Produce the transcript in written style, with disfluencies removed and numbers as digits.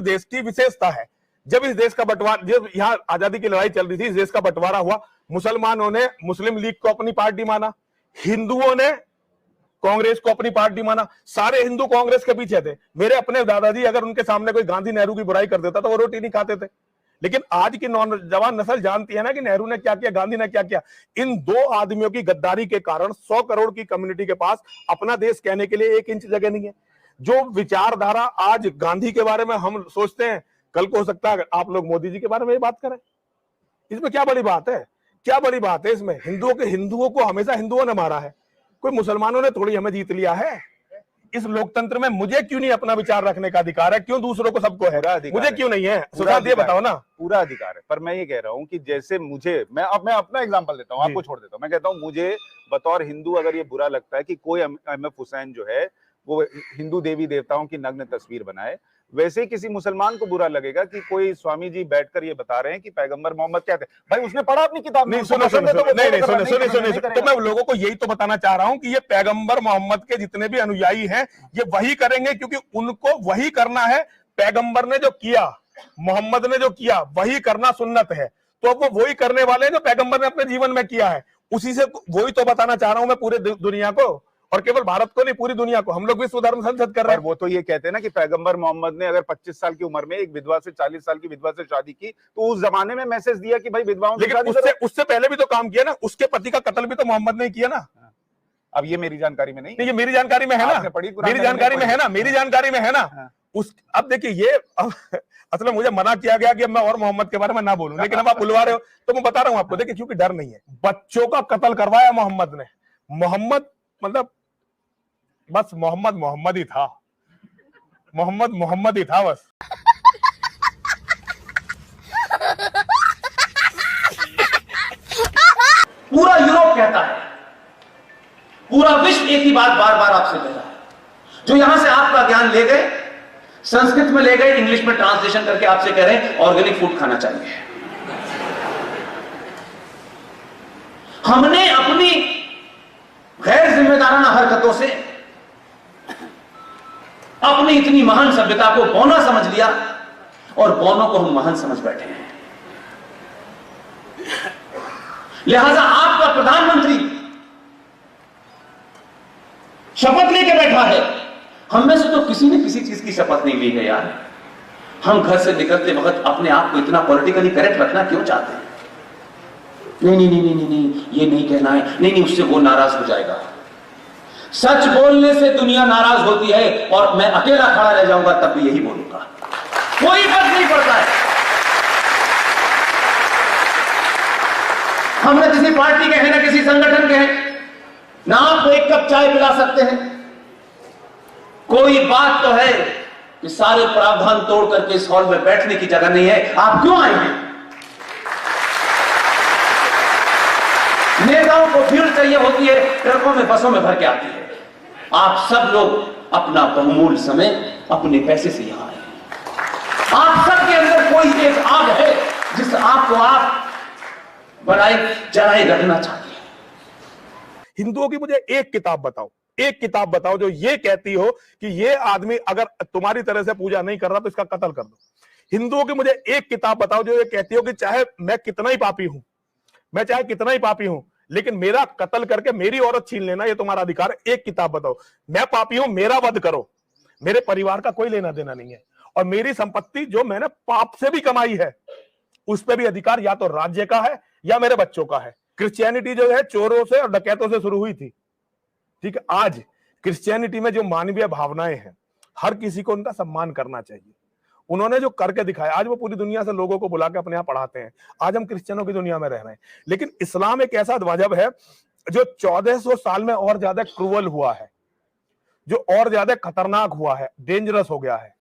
देश की विशेषता है। जब इस देश का बंटवारा, जब यहाँ आजादी की लड़ाई चल रही थी, इस देश का बंटवारा हुआ, मुसलमानों ने मुस्लिम लीग को अपनी पार्टी माना, हिंदुओं ने कांग्रेस को अपनी पार्टी माना। सारे हिंदू कांग्रेस के पीछे थे। मेरे अपने दादाजी अगर उनके सामने कोई गांधी नेहरू की बुराई कर देता तो वो रोटी नहीं खाते थे। लेकिन आज की नौजवान नस्ल जानती है ना कि नेहरू ने क्या किया, गांधी ने क्या किया। इन दो आदमियों की गद्दारी के कारण 100 करोड़ की कम्युनिटी के पास अपना देश कहने के लिए 1 इंच जगह नहीं है। जो विचारधारा आज गांधी के बारे में हम सोचते हैं, कल को हो सकता है आप लोग मोदी जी के बारे में बात करें। इसमें क्या बड़ी बात है? क्या बड़ी बात है इसमें? हिंदुओं को हमेशा हिंदुओं ने मारा है, कोई मुसलमानों ने थोड़ी हमें जीत लिया है। इस लोकतंत्र में मुझे क्यों नहीं अपना विचार रखने का अधिकार है? क्यों दूसरों को सबको है, मुझे क्यों नहीं है? सुशांत ये बताओ ना। पूरा अधिकार है, पर मैं ये कह रहा हूँ कि जैसे मैं अपना एग्जांपल देता हूँ, आपको छोड़ देता हूँ। मैं कहता हूँ मुझे बतौर हिंदू अगर ये बुरा लगता है कि कोई एम.एफ. हुसैन जो है वो हिंदू देवी देवताओं की नग्न तस्वीर बनाए, वैसे ही किसी मुसलमान को बुरा लगेगा कि कोई स्वामी जी बैठकर ये बता रहे हैं कि पैगंबर मोहम्मद क्या थे। भाई उसने पढ़ा अपनी किताब में। सुनो, मैं लोगों को यही तो बताना चाह रहा हूं कि ये पैगंबर मोहम्मद के जितने भी अनुयायी हैं ये वही करेंगे, क्योंकि उनको वही करना है। पैगंबर ने जो किया, मोहम्मद ने जो किया, वही करना सुन्नत है। तो अब वो वही करने वाले हैं जो पैगंबर ने अपने जीवन में किया है। उसी से वही तो बताना चाह रहा हूं मैं पूरे दुनिया को, और केवल भारत को नहीं, पूरी दुनिया को। हम लोग विश्व धर्म संसद कर रहे हैं। वो तो ये कहते हैं ना कि पैगंबर मोहम्मद ने अगर 25 साल की उम्र में एक विधवा से 40 साल की विधवा से शादी की तो उस जमाने में मैसेज दिया कि भाई विधवाओं से शादी करो। लेकिन उससे पहले भी तो काम किया ना। उसके पति का कत्ल भी तो मोहम्मद ने किया ना। अब ये मेरी जानकारी में नहीं, ये मेरी जानकारी में है ना, मेरी जानकारी में है ना, मेरी जानकारी में है ना। अब देखिए ये असल में मुझे मना किया गया कि मैं और मोहम्मद के बारे में ना बोलूं, लेकिन अब आप बुलवा रहे हो तो मैं बता रहा हूं आपको। देखिए क्योंकि डर नहीं है। बच्चों का कत्ल करवाया मोहम्मद ने। मोहम्मद मतलब बस मोहम्मद ही था। मोहम्मद ही था बस। पूरा यूरोप कहता है, पूरा विश्व एक ही बात बार बार आपसे कह रहा है। जो यहां से आपका ज्ञान ले गए, संस्कृत में ले गए, इंग्लिश में ट्रांसलेशन करके आपसे कह रहे हैं ऑर्गेनिक फूड खाना चाहिए। हमने अपनी गैर जिम्मेदाराना हरकतों से अपनी इतनी महान सभ्यता को बौना समझ लिया और बौनों को हम महान समझ बैठे हैं। लिहाजा आपका प्रधानमंत्री शपथ लेके बैठा है। हम में से तो किसी ने किसी चीज की शपथ नहीं ली है यार। हम घर से निकलते वक्त अपने आप को इतना पॉलिटिकली करेक्ट रखना क्यों चाहते हैं? नहीं, ये नहीं कहना है, नहीं, उससे वो नाराज हो जाएगा। सच बोलने से दुनिया नाराज होती है और मैं अकेला खड़ा रह जाऊंगा तब भी यही बोलूंगा, कोई फर्क नहीं पड़ता है। हम ना किसी पार्टी के हैं ना किसी संगठन के हैं, ना आपको एक कप चाय पिला सकते हैं। कोई बात तो है कि सारे प्रावधान तोड़ करके इस हॉल में बैठने की जगह नहीं है। आप क्यों आए हैं? नेताओं को भीड़ चाहिए होती है, ट्रकों में बसों में भर के आती है। आप सब लोग अपना बहुमूल्य समय अपने पैसे से यहां आए। आप सबके अंदर कोई एक आग है जिस आग को आप बनाए जलाए रखना चाहते हैं। हिंदुओं की मुझे एक किताब बताओ जो ये कहती हो कि ये आदमी अगर तुम्हारी तरह से पूजा नहीं कर रहा तो इसका कत्ल कर दो। हिंदुओं की मुझे एक किताब बताओ जो ये कहती हो कि चाहे मैं कितना ही पापी हूं, लेकिन मेरा कत्ल करके मेरी औरत छीन लेना ये तुम्हारा अधिकार है। एक किताब बताओ। मैं पापी हूं, मेरा वध करो, मेरे परिवार का कोई लेना देना नहीं है, और मेरी संपत्ति जो मैंने पाप से भी कमाई है उस पर भी अधिकार या तो राज्य का है या मेरे बच्चों का है। क्रिश्चियनिटी जो है चोरों से और डकैतों से शुरू हुई थी, ठीक है। आज क्रिश्चियनिटी में जो मानवीय भावनाएं हैं, हर किसी को उनका सम्मान करना चाहिए। उन्होंने जो करके दिखाया, आज वो पूरी दुनिया से लोगों को बुला के अपने यहाँ पढ़ाते हैं। आज हम क्रिश्चियनों की दुनिया में रह रहे हैं, लेकिन इस्लाम एक ऐसा मजहब है जो 1400 साल में और ज्यादा क्रूअल हुआ है, जो और ज्यादा खतरनाक हुआ है, डेंजरस हो गया है।